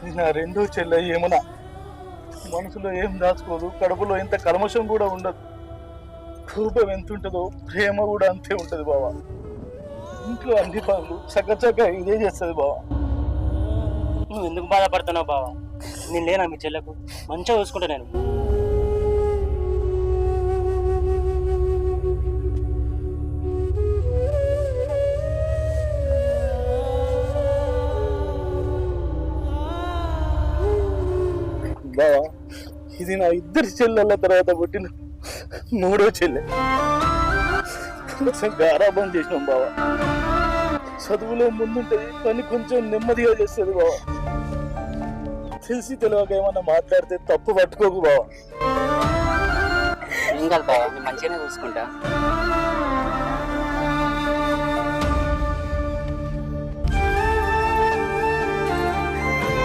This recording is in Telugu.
ఇది నా రెండో చెల్లె ఏమన్నా మనసులో ఏం దాచుకోదు, కడుపులో ఇంత కల్మషం కూడా ఉండదు. కోపం ఎంత ఉంటుందో ప్రేమ కూడా అంతే ఉంటది బావా. ఇంట్లో అన్ని పనులు చక్కచక్క ఇదే చేస్తుంది బావా. నువ్వు ఎందుకు బాధపడుతున్నావు బావా? నేను లేనా మీ చెల్లెకు? మంచిగా చూసుకుంటా నేను. బావా ఇది నా ఇద్దరి చెల్లెళ్ళ తర్వాత పుట్టిన మూడో చెల్లె. కొంచెం గారాబం చేసినాం బావా. చదువులో ముందుంటది, పని కొంచెం నెమ్మదిగా చేస్తుంది బావా. తెలిసి తెలియక ఏమన్నా మాట్లాడితే తప్పు పట్టుకోకు బావా. ఏం కాదు బావా, నేను మంచిగానే చూసుకుంటా.